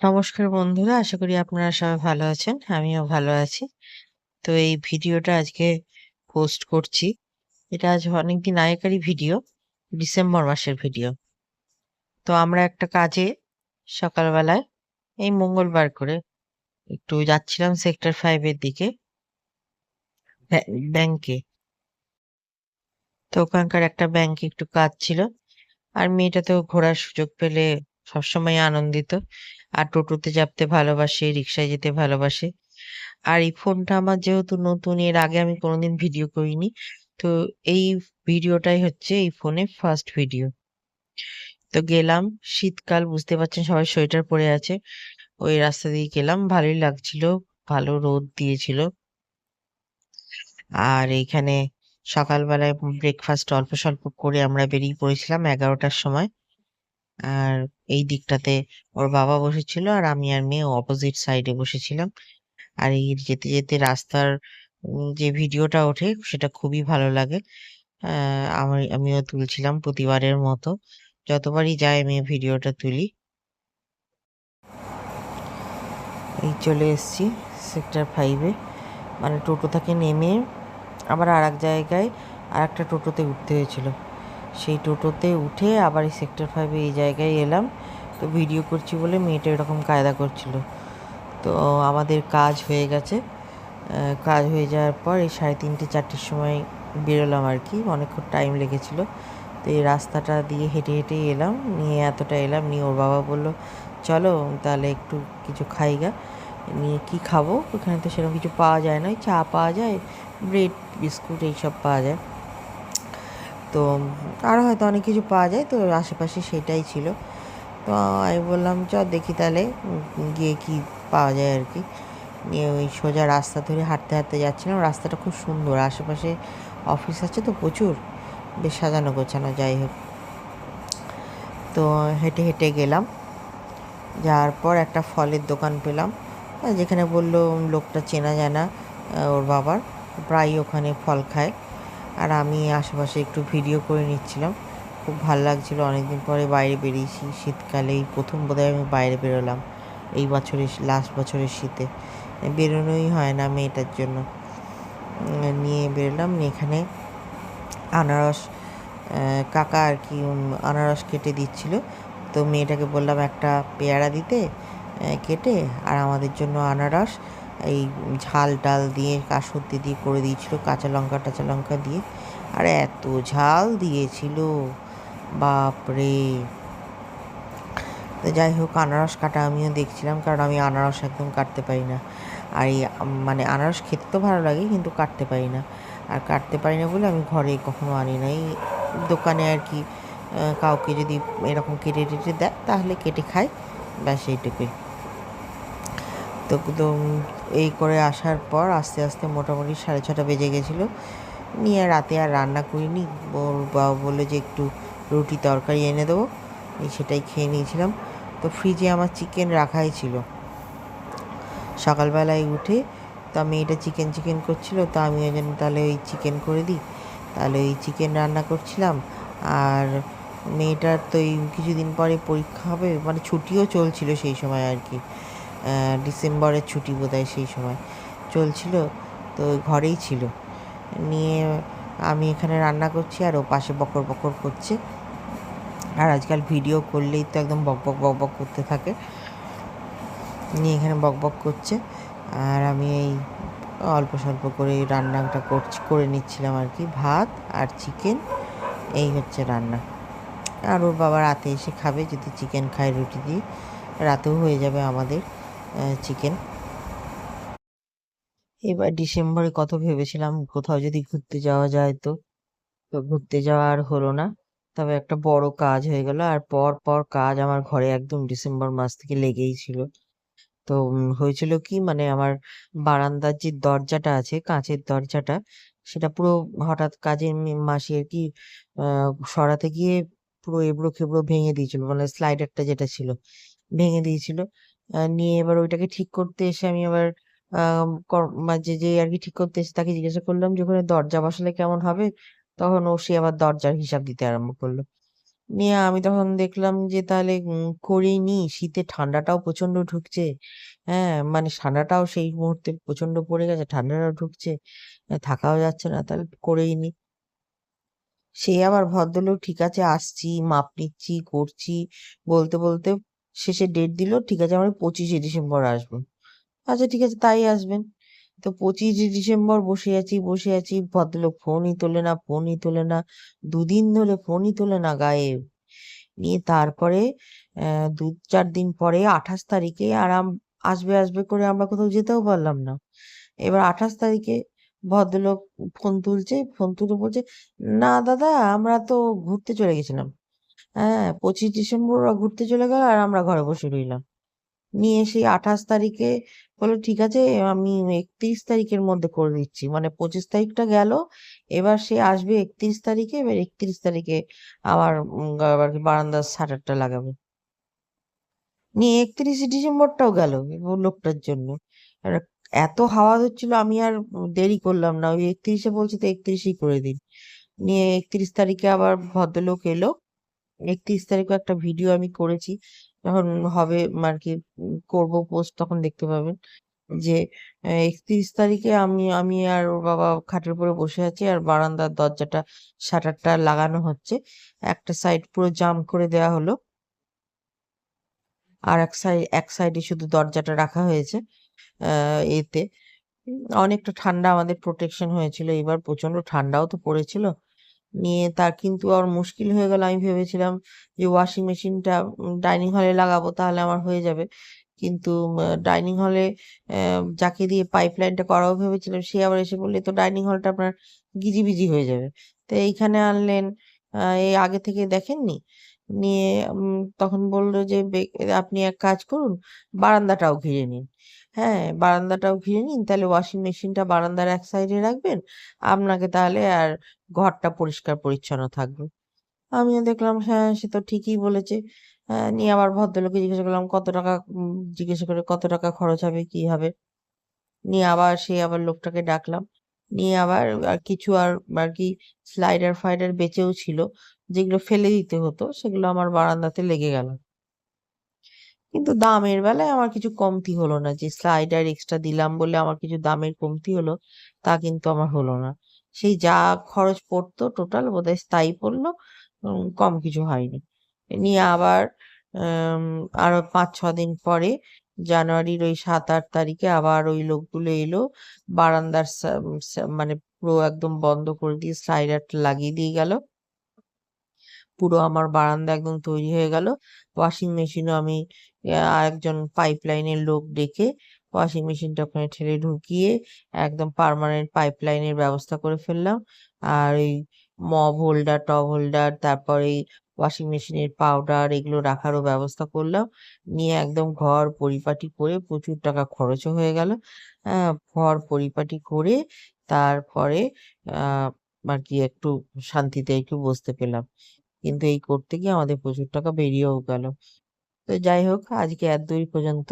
নমস্কার বন্ধুরা, আশা করি আপনারা সবাই ভালো আছেন। আমিও ভালো আছি। তো এই ভিডিওটা আজকে পোস্ট করছি। এটা আজ অনেকদিন আগেকারই ভিডিও, ডিসেম্বর মাসের ভিডিও। তো আমরা একটা কাজে সকালবেলায় এই মঙ্গলবার করে একটু যাচ্ছিলাম সেক্টর 5 এর দিকে ব্যাংকে। তো ওখানকার একটা ব্যাংকে একটু কাজ ছিল। আর মেয়েটা তো ঘোরার সুযোগ পেলে সবসময় আনন্দিত। আর টোটোতে চাপতে ভালোবাসে, রিক্সায় যেতে ভালোবাসে। আর এই ফোনটা আমার যেহেতু নতুন, এর আগে আমি কোনোদিন ভিডিও করিনি। তো এই ভিডিওটাই হচ্ছে এই ফোনে ফার্স্ট ভিডিও। তো গেলাম, শীতকাল বুঝতে পারছেন, সবাই সোয়েটার পরে আছে। ওই রাস্তা দিয়ে গেলাম, ভালোই লাগছিল। ভালো রোদ দিয়েছিল। আর এইখানে সকালবেলায় ব্রেকফাস্ট অল্প স্বল্প করে আমরা বেরিয়ে পড়েছিলাম 11টার সময়। আর এই দিকটাতে ওর বাবা বসেছিল আর আমি আর মেয়ে অপোজিট সাইডে বসেছিলাম। আর এই যেতে যেতে রাস্তার যে ভিডিওটা ওঠে সেটা খুবই ভালো লাগে। আমিও তুলছিলাম প্রতিবারের মতো। যতবারই যাই আমি এই ভিডিওটা তুলি। এই চলে এসেছি সেক্টর 5 এ। মানে টোটো থেকে নেমে আবার আরেক জায়গায় আরেকটা টোটোতে উঠতে হয়েছিল। সেই টোটোতে উঠে আবার এই সেক্টর 5 এ এই জায়গায় এলাম। তো ভিডিও করছি বলে মেয়েটা এরকম কায়দা করছিল। তো আমাদের কাজ হয়ে গেছে। কাজ হয়ে যাওয়ার পর এই 3:30 4টের সময় বেরোলাম আর কি। অনেকক্ষণ টাইম লেগেছিল। তো এই রাস্তাটা দিয়ে হেঁটে হেঁটেই এলাম, নিয়ে এতটা এলাম, নিয়ে ওর বাবা বললো চলো তাহলে একটু কিছু খাই গা। নিয়ে কি খাবো, ওখানে তো সেরকম কিছু পাওয়া যায় না, ওই চা পাওয়া যায়, ব্রেড বিস্কুট এইসব পাওয়া যায়। তো আরও হয়তো অনেক কিছু পাওয়া যায়, তো আশেপাশে সেটাই ছিল। তো আমি বললাম চ দেখি তাহলে গিয়ে কি পাওয়া যায় আর কি। নিয়ে ওই সোজা রাস্তা ধরে হাঁটতে হাঁটতে যাচ্ছিলাম। রাস্তাটা খুব সুন্দর, আশেপাশে অফিস আছে তো প্রচুর, বেশ সাজানো গোছানো। যাই হোক, তো হেঁটে হেঁটে গেলাম। যাওয়ার পর একটা ফলের দোকান পেলাম, যেখানে বললো লোকটা চেনা জানা ওর বাবার, প্রায়ই ওখানে ফল খায়। আর আমি আশেপাশে একটু ভিডিও করে নিচ্ছিলাম, খুব ভালো লাগছিলো। অনেকদিন পরে বাইরে বেরিয়েছি, শীতকালে এই প্রথম বোধহয় আমি বাইরে বেরোলাম এই বছরের লাস্ট বছরের শীতে। বেরোনোই হয় না মেয়েটার জন্য। নিয়ে বেরোলাম, এখানে আনারস কাকা আর কি আনারস কেটে দিচ্ছিল। তো মেয়েটাকে বললাম একটা পেয়ারা দিতে কেটে, আর আমাদের জন্য আনারস এই ঝাল ডাল দিয়ে কাসুন্দি দিয়ে করে দিয়েছিল, কাঁচা লঙ্কা টাচা লঙ্কা দিয়ে। আর এত ঝাল দিয়েছিল, বাপরে। তো যাই হোক, আনারস কাটা আমিও দেখছিলাম, কারণ আমি আনারস একদম কাটতে পারি না। আর এই মানে আনারস খেতে তো ভালো লাগে, কিন্তু কাটতে পারি না। আর কাটতে পারি না বলে আমি ঘরে কখনো আনি না। এই দোকানে আর কি কাউকে যদি এরকম কেটে টেটে দেয় তাহলে কেটে খাই, ব্যাস এইটুকুই। তো এই করে আসার পর আস্তে আস্তে মোটামুটি 6:30 বেজে গেছিলো। নিয়ে রাতে আর রান্না করিনি। ওর বাবা বললো যে একটু রুটি তরকারি এনে দেবো, সেটাই খেয়ে নিয়েছিলাম। তো ফ্রিজে আমার চিকেন রাখাই ছিল। সকালবেলায় উঠে তো মেয়েটা চিকেন চিকেন করছিল, তো আমি ওই জন্য তাহলে ওই চিকেন করে দিই, তাহলে ওই চিকেন রান্না করছিলাম। আর মেয়েটার তো এই কিছুদিন পরে পরীক্ষা হবে, মানে ছুটিও চলছিল সেই সময় আর কি। ডিসেম্বরের ছুটি বোধহয় সেই সময় চলছিল। তো ঘরেই ছিল। নিয়ে আমি এখানে রান্না করছি আর ও পাশে বকর বকর করছে। আর আজকাল ভিডিও করলেই তো একদম বক বক বক বক করতে থাকে, নিয়ে এখানে বক বক করছে। আর আমি এই অল্প স্বল্প করে রান্নাটা করে নিচ্ছিলাম আর কি। ভাত আর চিকেন, এই হচ্ছে রান্না। আর ওর বাবা রাতে এসে খাবে, যদি চিকেন খায় রুটি দিয়ে, রাতেও হয়ে যাবে আমাদের চিকেন। এবার ডিসেম্বরে কত ভেবেছিলাম কোথাও যদি ঘুরতে যাওয়া যায়, তো ঘুরতে যাওয়া আর হলো না। তবে একটা বড় কাজ হয়ে গেল, আর পর পর কাজ আমার ঘরে একদম ডিসেম্বর মাস থেকে লেগেই ছিল। তো হয়েছিল কি, মানে আমার বারান্দার যে দরজাটা আছে, কাঁচের দরজাটা, সেটা পুরো হঠাৎ কাজের মাসি আর কি সরাতে গিয়ে পুরো এবড়ো খেবড়ো ভেঙে দিয়েছিল, মানে স্লাইডারটা যেটা ছিল ভেঙে দিয়েছিল। নিয়ে এবার ওইটাকে ঠিক করতে এসে আমি আবার যে যে আর কি ঠিক করতে এসে তাকে জিজ্ঞাসা করলাম যে ওখানে দরজা বসালে কেমন হবে। তখন ও সে আবার দরজার হিসাব দিতে আরম্ভ করলো। নিয়ে আমি তখন দেখলাম যে তাহলে করেই নি, শীতে ঠান্ডাটাও প্রচন্ড ঢুকছে। হ্যাঁ, মানে ঠান্ডাটাও সেই মুহূর্তে প্রচন্ড পড়ে গেছে, ঠান্ডাটাও ঢুকছে, থাকাও যাচ্ছে না, তাহলে করেই নি। সে আবার ভদ্রলোক ঠিক আছে আসছি, মাপ নিচ্ছি, করছি, বলতে বলতে শেষে ডেট দিল, ঠিক আছে আমরা 25শে ডিসেম্বর আসবো। আচ্ছা ঠিক আছে, তাই আসবেন। তো 25শে ডিসেম্বর বসে আছি বসে আছি, ভদ্রলোক ফোনই তোলে না, ফোনই তোলে না, 2 দিন ধরে ফোনই তোলে না, গায়েব। নিয়ে তারপরে 2-4 দিন পরে 28 তারিখে আসবে আসবে করে আমরা কোথাও যেতেও পারলাম না। এবার 28 তারিখে ভদ্রলোক ফোন তুলছে, ফোন তুলে বলছে, না দাদা আমরা তো ঘুরতে চলে গেছিলাম। হ্যাঁ, 25 ডিসেম্বর ওরা ঘুরতে চলে গেল আর আমরা ঘরে বসে রইলাম। নিয়ে সেই 28 তারিখে বললো ঠিক আছে আমি 31 তারিখের মধ্যে করে দিচ্ছি, মানে 25 তারিখটা গেল, এবার সে আসবে 31 তারিখে, এবার 31 তারিখে আমার আবার কি বারান্দার শাটারটা লাগাবে। নিয়ে 31শে ডিসেম্বরটাও গেল ও লোকটার জন্য। আর এত হাওয়া হচ্ছিল, আমি আর দেরি করলাম না, ওই 31শে বলছি তো 31এই করে দিন। নিয়ে 31 তারিখে আবার ভদ্রলোক এলো। 31 তারিখে একটা ভিডিও আমি করেছি, যখন হবে আর কি করবো পোস্ট, তখন দেখতে পাবেন যে 31 তারিখে আমি আমি আর ওর বাবা খাটের উপরে বসে আছি, আর বারান্দার দরজাটা শাটারটা লাগানো হচ্ছে। একটা সাইড পুরো জাম করে দেওয়া হলো, আর এক সাইডে শুধু দরজাটা রাখা হয়েছে। এতে অনেকটা ঠান্ডা আমাদের প্রোটেকশন হয়েছিল, এবার প্রচন্ড ঠান্ডাও তো পড়েছিল। নিয়ে তার কিন্তু আর মুশকিল হয়ে গেল, আমি ভেবেছিলাম যে ওয়াশিং মেশিনটা ডাইনিং হলে লাগাবো তাহলে আমার হয়ে যাবে, কিন্তু ডাইনিং হলে যাকে দিয়ে পাইপ লাইনটা করাবো ভেবেছিলাম, সে আবার এসে বললে তো ডাইনিং হলটা আপনার গিজিবিজি হয়ে যাবে। তো এইখানে আনলেন, এই আগে থেকে দেখেননি। নিয়ে তখন বললো যে আপনি এক কাজ করুন, বারান্দাটাও ঘিরে নিন। হ্যাঁ, বারান্দাটাও ঘিরে নিন, তাহলে ওয়াশিং মেশিনটা বারান্দার এক সাইডে রাখবেন, আপনাকে তাহলে আর ঘরটা পরিষ্কার পরিচ্ছন্ন থাকবে। আমিও দেখলাম হ্যাঁ সে তো ঠিকই বলেছে। নিয়ে আবার ভদ্রলোককে জিজ্ঞাসা করলাম কত টাকা, জিজ্ঞাসা করে কত টাকা খরচ হবে কি হবে। নিয়ে আবার আবার লোকটাকে ডাকলাম। নিয়ে আবার আর কিছু আর কি স্লাইডার ফাইডার বেঁচেও ছিল, যেগুলো ফেলে দিতে হতো সেগুলো আমার বারান্দাতে লেগে গেল। কিন্তু দামের বেলায় আমার কিছু কমতি হলো না, যে স্লাইডার এক্সট্রা দিলাম বলে আমার কিছু দামের কমতি হলো, তা কিন্তু আমার হলো না। সেই যা খরচ পড়তো টোটাল বোধহয় তাই পড়লো, কম কিছু হয়নি। এ নিয়ে আবার আম, আরো 5-6 দিন পরে জানুয়ারির ওই 7-8 তারিখে আবার ওই লোকগুলো এলো, বারান্দার মানে পুরো একদম বন্ধ করে দিয়ে স্লাইডারটা লাগিয়ে দিয়ে গেল। পুরো আমার বারান্দা একদম তৈরি হয়ে গেল। ওয়াশিং মেশিনও আমি একজন পাইপ লাইনের লোক ডেকে ওয়াশিং মেশিনটা ওখানে ঠেলে ঢুকিয়ে একদম পার্মানেন্ট পাইপ লাইনের ব্যবস্থা করে ফেললাম। আর এই মগ হোল্ডার টব হোল্ডার, তারপর এই ওয়াশিং মেশিনের পাউডার, এগুলো রাখারও ব্যবস্থা করলাম। নিয়ে একদম ঘর পরিপাটি করে, প্রচুর টাকা খরচও হয়ে গেল। ঘর পরিপাটি করে তারপরে আহ আর কি একটু শান্তিতে একটু বসতে পেলাম। কিন্তু এই করতে গিয়ে আমাদের প্রচুর টাকা বেরিয়েও গেল। তো যাই হোক, আজকে এত দূর পর্যন্ত।